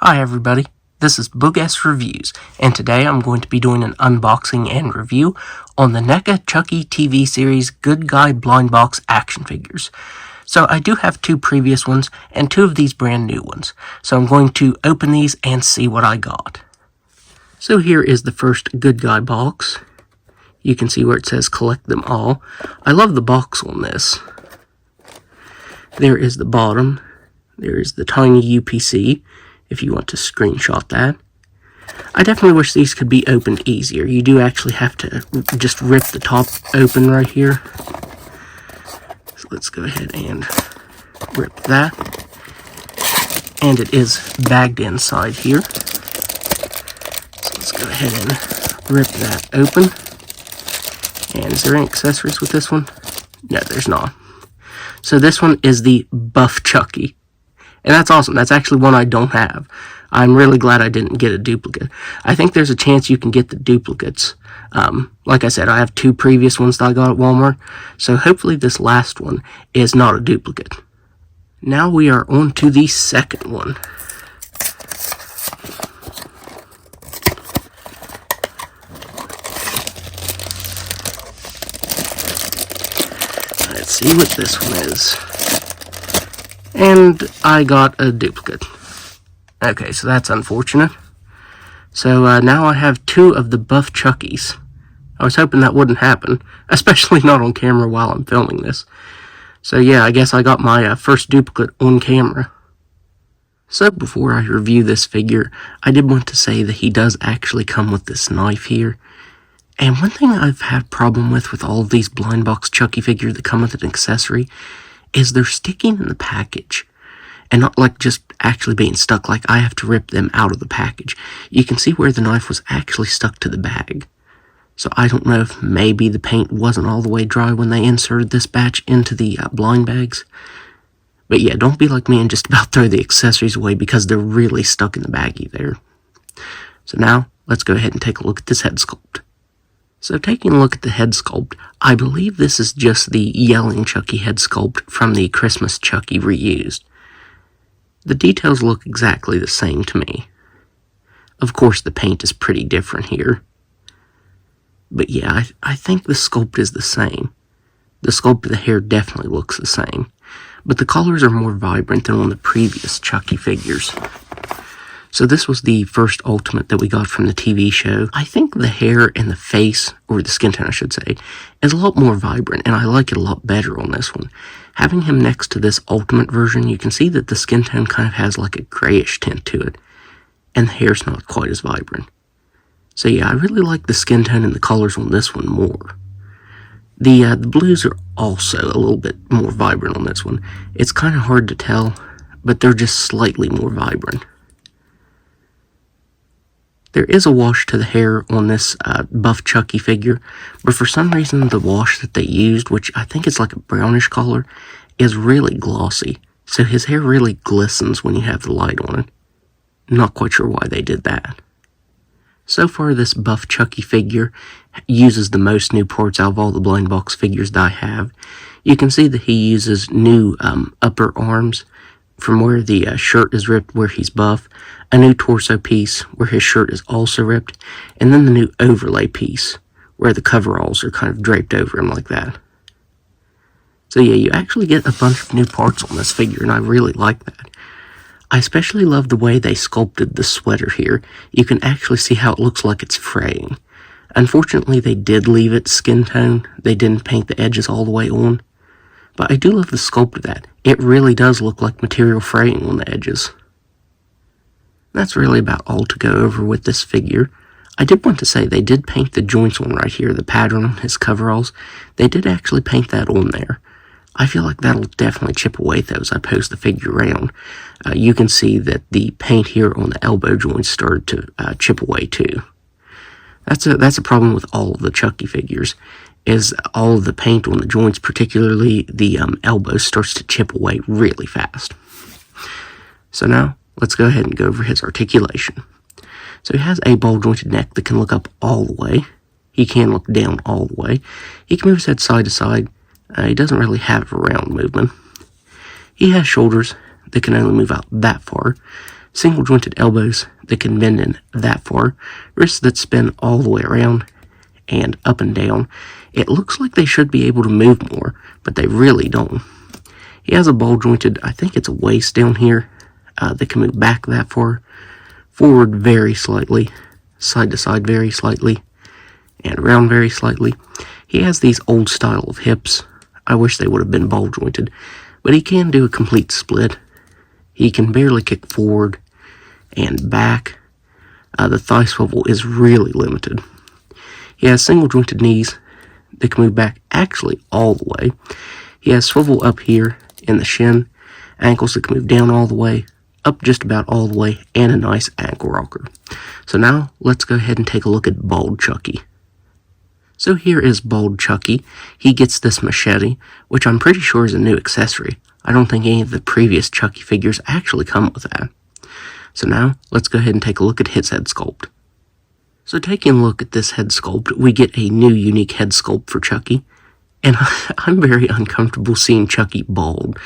Hi everybody, this is Boog S Reviews, and today I'm going to be doing an unboxing and review on the NECA Chucky TV series Good Guy Blind Box action figures. So I do have two previous ones, and two of these brand new ones, so I'm going to open these and see what I got. So here is the first Good Guy box. You can see where it says collect them all. I love the box on this. There is the bottom. There is the tiny UPC, if you want to screenshot that. I definitely wish these could be opened easier. You do actually have to just rip the top open right here. So let's go ahead and rip that. And it is bagged inside here. So let's go ahead and rip that open. And is there any accessories with this one? No, there's not. So this one is the Buff Chucky. And that's awesome. That's actually one I don't have. I'm really glad I didn't get a duplicate. I think there's a chance you can get the duplicates. Like I said, I have two previous ones that I got at Walmart. So hopefully this last one is not a duplicate. Now we are on to the second one. Let's see what this one is. And I got a duplicate. Okay, so that's unfortunate. So now I have two of the Buff Chuckies. I was hoping that wouldn't happen, especially not on camera while I'm filming this. So yeah, I guess I got my first duplicate on camera. So before I review this figure, I did want to say that he does actually come with this knife here. And one thing I've had a problem with all of these blind box Chucky figures that come with an accessory is they're sticking in the package. And not like just actually being stuck, like I have to rip them out of the package. You can see where the knife was actually stuck to the bag. So I don't know if maybe the paint wasn't all the way dry when they inserted this batch into the blind bags. But yeah, don't be like me and just about throw the accessories away because they're really stuck in the baggie there. So now, let's go ahead and take a look at this head sculpt. So taking a look at the head sculpt, I believe this is just the Yelling Chucky head sculpt from the Christmas Chucky reused. The details look exactly the same to me. Of course, the paint is pretty different here. But yeah, I think the sculpt is the same. The sculpt of the hair definitely looks the same. But the colors are more vibrant than on the previous Chucky figures. So this was the first Ultimate that we got from the TV show. I think the hair and the face, or the skin tone I should say, is a lot more vibrant, and I like it a lot better on this one. Having him next to this Ultimate version, you can see that the skin tone kind of has like a grayish tint to it, and the hair's not quite as vibrant. So yeah, I really like the skin tone and the colors on this one more. The blues are also a little bit more vibrant on this one. It's kind of hard to tell, but they're just slightly more vibrant. There is a wash to the hair on this Buff Chucky figure, but for some reason the wash that they used, which I think is like a brownish color, is really glossy. So his hair really glistens when you have the light on it. Not quite sure why they did that. So far this Buff Chucky figure uses the most new parts out of all the blind box figures that I have. You can see that he uses new upper arms from where the shirt is ripped where he's buff, a new torso piece where his shirt is also ripped, and then the new overlay piece where the coveralls are kind of draped over him like that. So yeah, you actually get a bunch of new parts on this figure, and I really like that. I especially love the way they sculpted the sweater here. You can actually see how it looks like it's fraying. Unfortunately, they did leave it skin tone. They didn't paint the edges all the way on. But I do love the sculpt of that. It really does look like material fraying on the edges. That's really about all to go over with this figure. I did want to say they did paint the joints on right here, the pattern on his coveralls. They did actually paint that on there. I feel like that'll definitely chip away those I post the figure around. You can see that the paint here on the elbow joints started to chip away too. That's a problem with all of the Chucky figures, is all of the paint on the joints, particularly the elbow, starts to chip away really fast. So now, let's go ahead and go over his articulation. So he has a ball-jointed neck that can look up all the way. He can look down all the way. He can move his head side to side. He doesn't really have a round movement. He has shoulders that can only move out that far. single jointed elbows that can bend in that far, wrists that spin all the way around and up and down. It looks like they should be able to move more, but they really don't. He has a ball jointed, I think it's a waist down here, that can move back that far, forward very slightly, side to side very slightly, and around very slightly. He has these old style of hips. I wish they would have been ball jointed, but he can do a complete split. He can barely kick forward and back. The thigh swivel is really limited. He has single jointed knees that can move back actually all the way. He has swivel up here in the shin, ankles that can move down all the way, up just about all the way, and a nice ankle rocker. So now let's go ahead and take a look at Bald Chucky. So here is Bald Chucky. He gets this machete, which I'm pretty sure is a new accessory. I don't think any of the previous Chucky figures actually come with that. So now let's go ahead and take a look at his head sculpt. So taking a look at this head sculpt, we get a new unique head sculpt for Chucky. And I'm very uncomfortable seeing Chucky bald.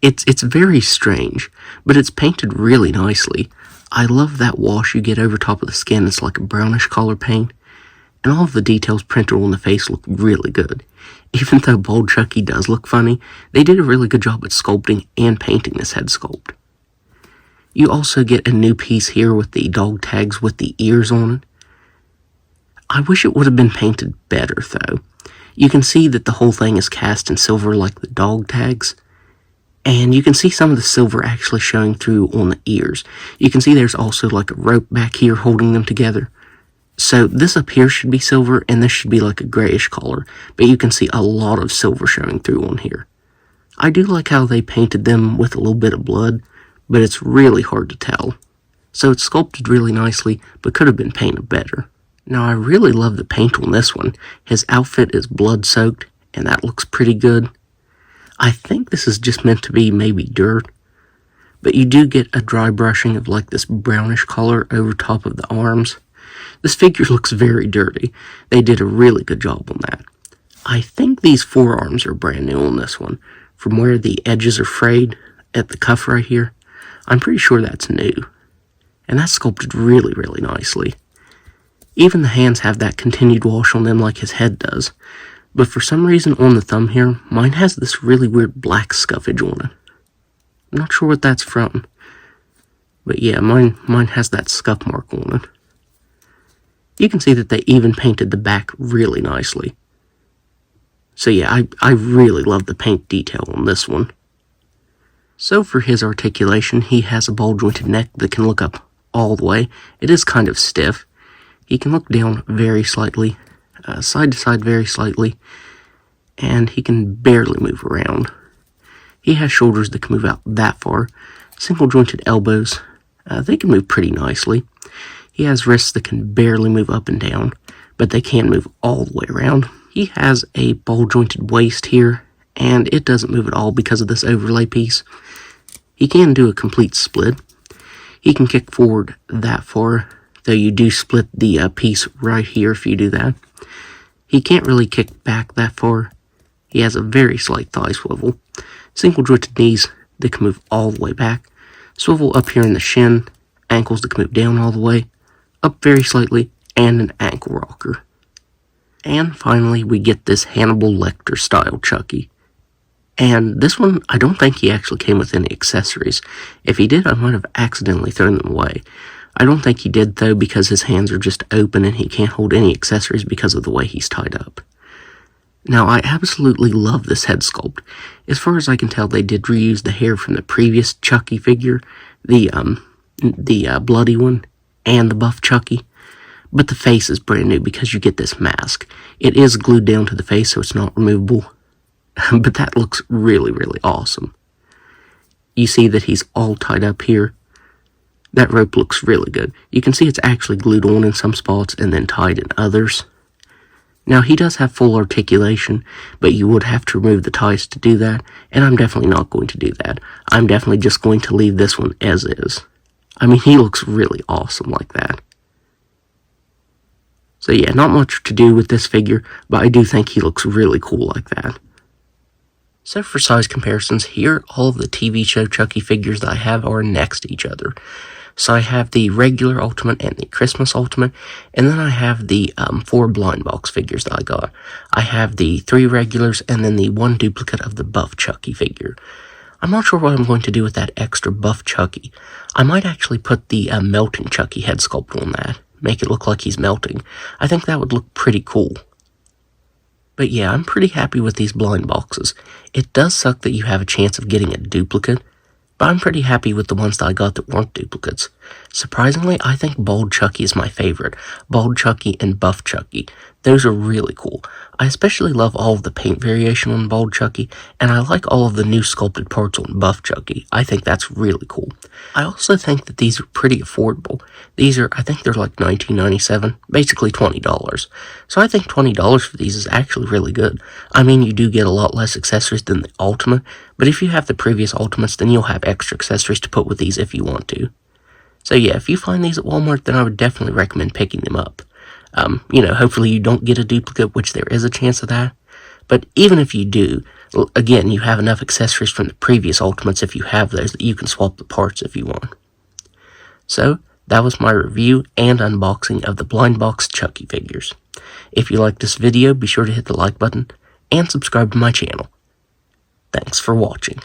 It's very strange, but it's painted really nicely. I love that wash you get over top of the skin. It's like a brownish color paint. And all of the details printed on the face look really good. Even though Bald Chucky does look funny, they did a really good job at sculpting and painting this head sculpt. You also get a new piece here with the dog tags with the ears on it. I wish it would have been painted better, though. You can see that the whole thing is cast in silver like the dog tags. And you can see some of the silver actually showing through on the ears. You can see there's also like a rope back here holding them together. So this up here should be silver, and this should be like a grayish color. But you can see a lot of silver showing through on here. I do like how they painted them with a little bit of blood, but it's really hard to tell. So it's sculpted really nicely, but could have been painted better. Now I really love the paint on this one. His outfit is blood-soaked, and that looks pretty good. I think this is just meant to be maybe dirt, but you do get a dry brushing of like this brownish color over top of the arms. This figure looks very dirty. They did a really good job on that. I think these forearms are brand new on this one. From where the edges are frayed at the cuff right here, I'm pretty sure that's new. And that's sculpted really, really nicely. Even the hands have that continued wash on them like his head does. But for some reason on the thumb here, mine has this really weird black scuffage on it. I'm not sure what that's from. But yeah, mine has that scuff mark on it. You can see that they even painted the back really nicely. So yeah, I really love the paint detail on this one. So for his articulation, he has a ball jointed neck that can look up all the way. It is kind of stiff. He can look down very slightly, side to side very slightly, and he can barely move around. He has shoulders that can move out that far, single jointed elbows, they can move pretty nicely. He has wrists that can barely move up and down, but they can move all the way around. He has a ball jointed waist here, and it doesn't move at all because of this overlay piece. He can do a complete split. He can kick forward that far, though you do split the piece right here if you do that. He can't really kick back that far. He has a very slight thigh swivel. Single jointed knees that can move all the way back. Swivel up here in the shin. Ankles that can move down all the way. Up very slightly. And an ankle rocker. And finally we get this Hannibal Lectar style Chucky. And this one, I don't think he actually came with any accessories. If he did, I might have accidentally thrown them away. I don't think he did, though, because his hands are just open and he can't hold any accessories because of the way he's tied up. Now, I absolutely love this head sculpt. As far as I can tell, they did reuse the hair from the previous Chucky figure, the bloody one, and the buff Chucky. But the face is brand new because you get this mask. It is glued down to the face, so it's not removable. But that looks really, really awesome. You see that he's all tied up here. That rope looks really good. You can see it's actually glued on in some spots and then tied in others. Now, he does have full articulation, but you would have to remove the ties to do that, and I'm definitely not going to do that. I'm definitely just going to leave this one as is. I mean, he looks really awesome like that. So yeah, not much to do with this figure, but I do think he looks really cool like that. So for size comparisons, here all of the TV show Chucky figures that I have are next to each other. So I have the regular Ultimate and the Christmas Ultimate, and then I have the 4 blind box figures that I got. I have the 3 regulars and then the 1 duplicate of the Buff Chucky figure. I'm not sure what I'm going to do with that extra Buff Chucky. I might actually put the melting Chucky head sculpt on that, make it look like he's melting. I think that would look pretty cool. But yeah, I'm pretty happy with these blind boxes. It does suck that you have a chance of getting a duplicate, but I'm pretty happy with the ones that I got that weren't duplicates. Surprisingly, I think Bald Chucky is my favorite. Bald Chucky and Buff Chucky. Those are really cool. I especially love all of the paint variation on Bald Chucky, and I like all of the new sculpted parts on Buff Chucky. I think that's really cool. I also think that these are pretty affordable. These are, I think they're like $19.97, basically $20. So I think $20 for these is actually really good. I mean, you do get a lot less accessories than the Ultimate, but if you have the previous Ultimates, then you'll have extra accessories to put with these if you want to. So yeah, if you find these at Walmart, then I would definitely recommend picking them up. Hopefully you don't get a duplicate, which there is a chance of that. But even if you do, again, you have enough accessories from the previous Ultimates if you have those that you can swap the parts if you want. So, that was my review and unboxing of the blind box Chucky figures. If you liked this video, be sure to hit the like button and subscribe to my channel. Thanks for watching.